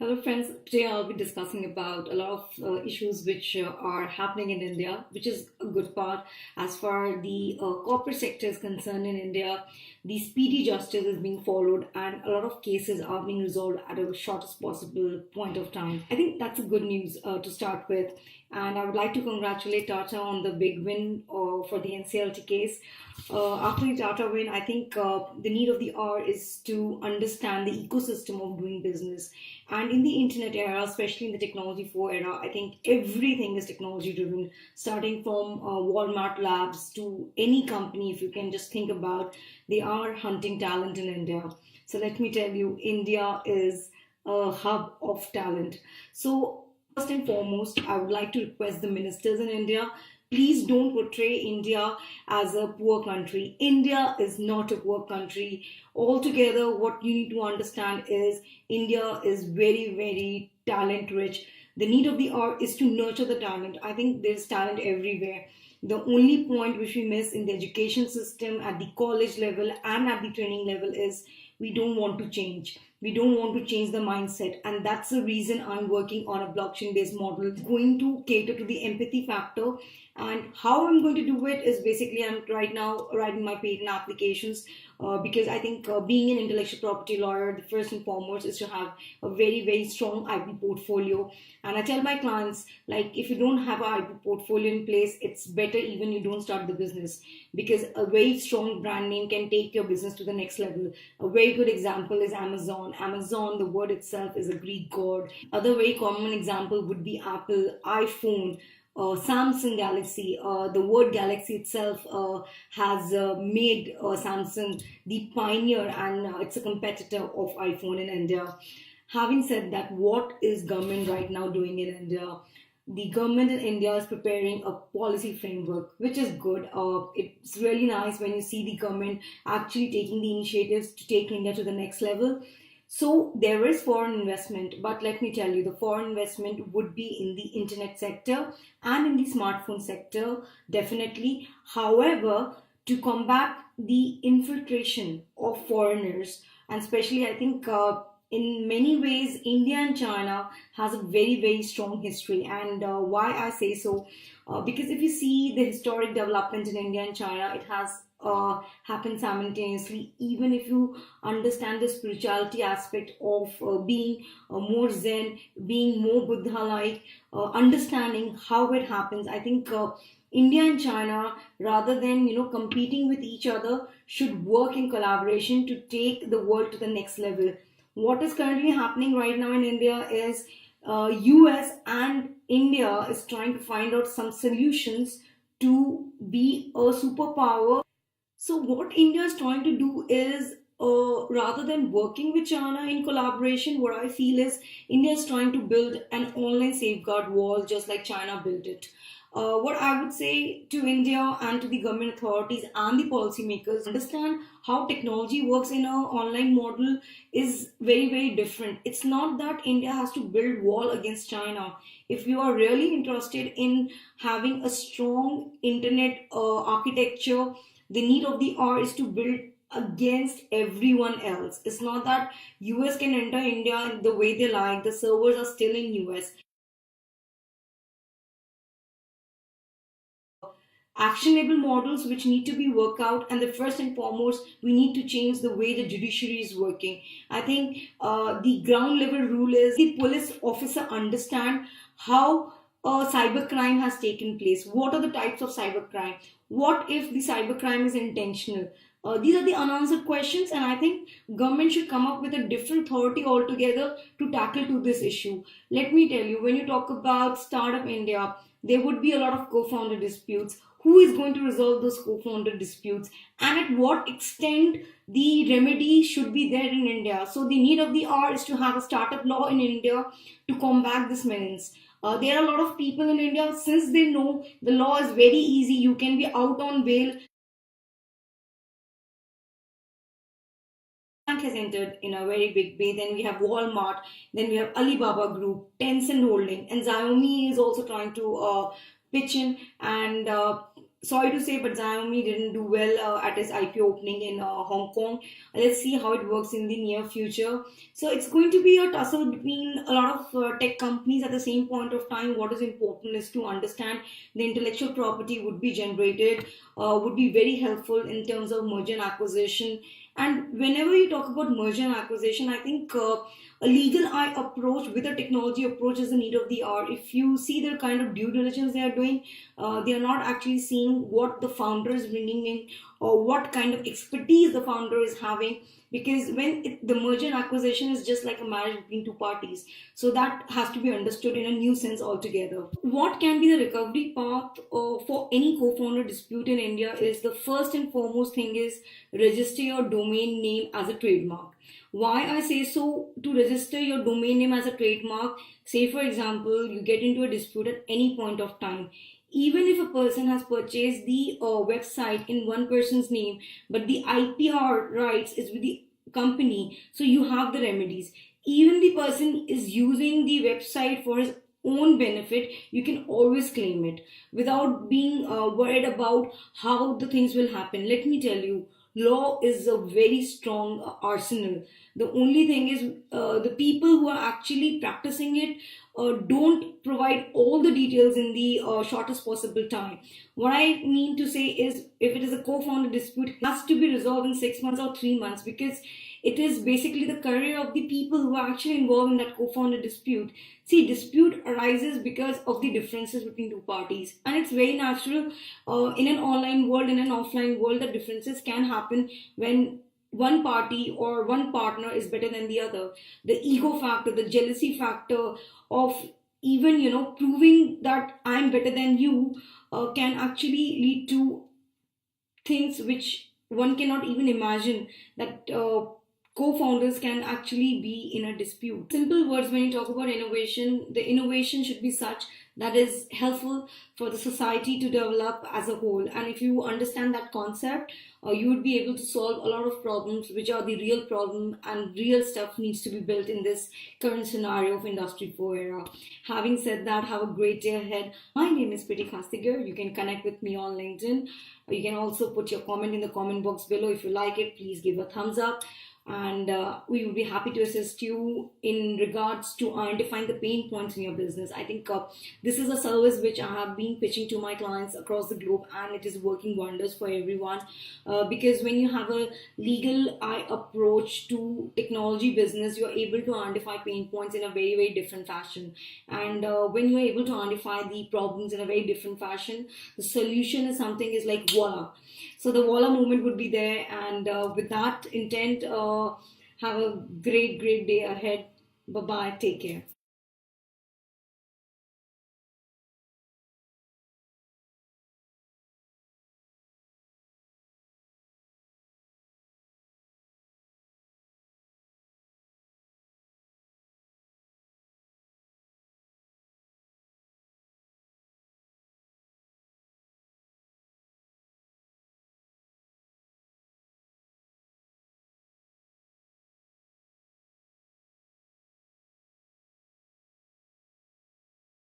Hello, friends. Today I'll be discussing about a lot of issues which are happening in India, which is a good part as far the corporate sector is concerned in India. The speedy justice is being followed, and a lot of cases are being resolved at a shortest possible point of time. I think that's a good news to start with, and I would like to congratulate Tata on the big win for the NCLT case. After the Tata win, I think the need of the hour is to understand the ecosystem of doing business. And in the internet era, especially in the technology 4 era, I think everything is technology driven, starting from Walmart Labs to any company, if you can just think about, they are hunting talent in India. So let me tell you, India is a hub of talent. So first and foremost, I would like to request the ministers in India, please don't portray India as a poor country. India is not a poor country. Altogether, what you need to understand is India is very, very talent rich. The need of the hour is to nurture the talent. I think there's talent everywhere. The only point which we miss in the education system at the college level and at the training level is we don't want to change. We don't want to change the mindset, and that's the reason I'm working on a blockchain based model going to cater to the empathy factor. And how I'm going to do it is basically I'm right now writing my patent applications because I think being an intellectual property lawyer, the first and foremost is to have a very, very strong IP portfolio. And I tell my clients, like, if you don't have an IP portfolio in place, it's better even you don't start the business, because a very strong brand name can take your business to the next level. A very good example is Amazon. Amazon, the word itself is a Greek god. Other very common example would be Apple, iPhone, Samsung Galaxy. The word Galaxy itself has made Samsung the pioneer, and it's a competitor of iPhone in India. Having said that, what is government right now doing in India? The government in India is preparing a policy framework, which is good. It's really nice when you see the government actually taking the initiatives to take India to the next level. So there is foreign investment, but let me tell you, the foreign investment would be in the internet sector and in the smartphone sector, definitely. However, to combat the infiltration of foreigners, and especially I think in many ways, India and China has a very, very strong history. And why I say so, because if you see the historic development in India and China, it has happened simultaneously. Even if you understand the spirituality aspect of being more Zen, being more Buddha-like, understanding how it happens, I think. India and China, rather than competing with each other, should work in collaboration to take the world to the next level. What is currently happening right now in India is US and India is trying to find out some solutions to be a superpower. So what India is trying to do is, rather than working with China in collaboration, what I feel is India is trying to build an online safeguard wall just like China built it. What I would say to India and to the government authorities and the policymakers, understand how technology works in an online model is very, very different. It's not that India has to build wall against China. If you are really interested in having a strong internet architecture, the need of the hour is to build against everyone else. It's not that US can enter India the way they like. The servers are still in US. Actionable models which need to be worked out, and the first and foremost we need to change the way the judiciary is working. I think the ground level rule is the police officer understand how cybercrime has taken place, what are the types of cybercrime, what if the cybercrime is intentional. These are the unanswered questions, and I think government should come up with a different authority altogether to tackle to this issue. Let me tell you, when you talk about startup India, there would be a lot of co-founder disputes. Who is going to resolve those co-founder disputes, and at what extent the remedy should be there in India? So the need of the hour is to have a startup law in India to combat this menace. There are a lot of people in India, since they know the law is very easy, you can be out on bail. Bank has entered in a very big way. Then we have Walmart. Then we have Alibaba Group, Tencent Holding, and Xiaomi is also trying to pitch in. And sorry to say, but Xiaomi didn't do well at its IPO opening in Hong Kong. Let's see how it works in the near future. So it's going to be a tussle between a lot of tech companies at the same point of time. What is important is to understand the intellectual property would be generated, would be very helpful in terms of merger and acquisition. And whenever you talk about merger and acquisition, I think a legal eye approach with a technology approach is the need of the hour. If you see the kind of due diligence they are doing, they are not actually seeing what the founder is bringing in or what kind of expertise the founder is having, because the merger and acquisition is just like a marriage between two parties, so that has to be understood in a new sense altogether. What can be the recovery path for any co-founder dispute in India is the first and foremost thing is register your domain name as a trademark. Why I say so? To register your domain name as a trademark, say for example you get into a dispute at any point of time, even if a person has purchased the website in one person's name but the IPR rights is with the company, so you have the remedies. Even the person is using the website for his own benefit, you can always claim it without being worried about how the things will happen. Let me tell you, law is a very strong arsenal. The only thing is the people who are actually practicing it don't provide all the details in the shortest possible time. What I mean to say is, if it is a co-founder dispute, it has to be resolved in 6 months or 3 months, because it is basically the career of the people who are actually involved in that co-founder dispute. See, dispute arises because of the differences between two parties, and it's very natural in an online world, in an offline world, that differences can happen when one party or one partner is better than the other. The ego factor, the jealousy factor of even proving that I'm better than you can actually lead to things which one cannot even imagine, that co-founders can actually be in a dispute. Simple words, when you talk about innovation, the innovation should be such that is helpful for the society to develop as a whole. And if you understand that concept, you would be able to solve a lot of problems which are the real problem, and real stuff needs to be built in this current scenario of Industry 4 era. Having said that, have a great day ahead. My name is prity.khastgir. You can connect with me on LinkedIn. You can also put your comment in the comment box below. If you like it, please give a thumbs up, and we will be happy to assist you in regards to identifying the pain points in your business. I think this is a service which I have been pitching to my clients across the globe, and it is working wonders for everyone, because when you have a legal eye approach to technology business, you're able to identify pain points in a very, very different fashion. And when you're able to identify the problems in a very different fashion, the solution is something is like voila. So the voila moment would be there. And with that intent, have a great, great day ahead. Bye bye. Take care.